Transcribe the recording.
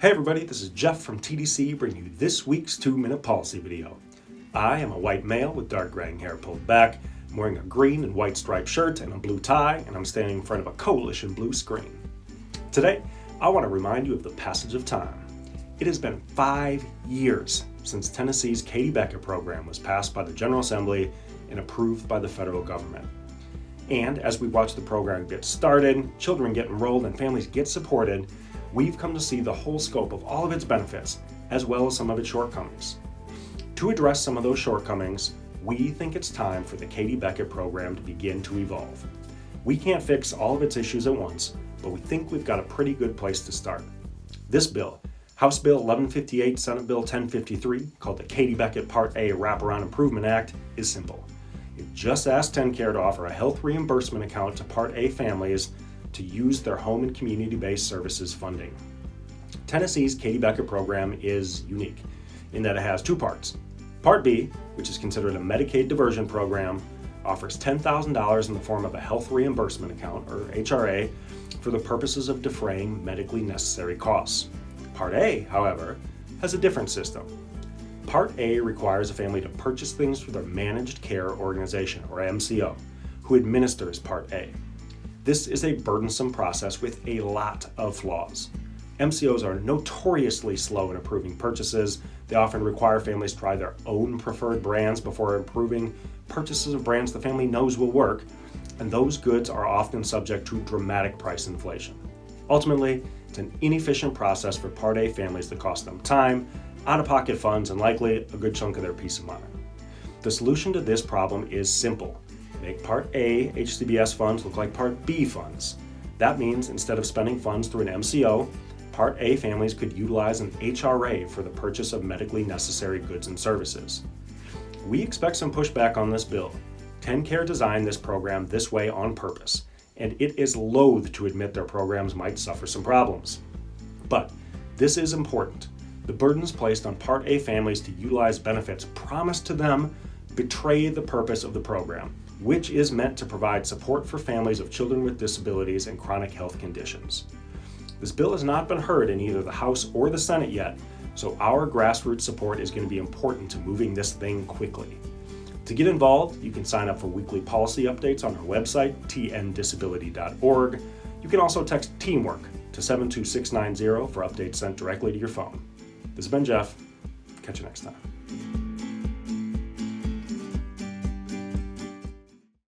Hey everybody, this is Jeff from TDC bringing you this week's 2-minute policy video. I am a white male with dark graying hair pulled back. I'm wearing a green and white striped shirt and a blue tie, and I'm standing in front of a coalition blue screen. Today, I want to remind you of the passage of time. It has been 5 years since Tennessee's Katie Beckett program was passed by the General Assembly and approved by the federal government. And as we watch the program get started, children get enrolled, and families get supported, we've come to see the whole scope of all of its benefits, as well as some of its shortcomings. To address some of those shortcomings, we think it's time for the Katie Beckett program to begin to evolve. We can't fix all of its issues at once, but we think we've got a pretty good place to start. This bill, House Bill 1158, Senate Bill 1053, called the Katie Beckett Part A Wraparound Improvement Act, is simple. It just asks TennCare to offer a health reimbursement account to Part A families to use their home and community-based services funding. Tennessee's Katie Beckett program is unique in that it has two parts. Part B, which is considered a Medicaid diversion program, offers $10,000 in the form of a health reimbursement account, or HRA, for the purposes of defraying medically necessary costs. Part A, however, has a different system. Part A requires a family to purchase things through their managed care organization, or MCO, who administers Part A. This is a burdensome process with a lot of flaws. MCOs are notoriously slow in approving purchases. They often require families to try their own preferred brands before approving purchases of brands the family knows will work, and those goods are often subject to dramatic price inflation. Ultimately, it's an inefficient process for Part A families that cost them time, out-of-pocket funds, and likely a good chunk of their peace of mind. The solution to this problem is simple. Make Part A HCBS funds look like Part B funds. That means instead of spending funds through an MCO, Part A families could utilize an HRA for the purchase of medically necessary goods and services. We expect some pushback on this bill. TennCare designed this program this way on purpose, and it is loath to admit their programs might suffer some problems. But this is important. The burdens placed on Part A families to utilize benefits promised to them betray the purpose of the program, which is meant to provide support for families of children with disabilities and chronic health conditions. This bill has not been heard in either the House or the Senate yet, so our grassroots support is going to be important to moving this thing quickly. To get involved, you can sign up for weekly policy updates on our website, tndisability.org. You can also text TEAMWORK to 72690 for updates sent directly to your phone. This has been Jeff. Catch you next time.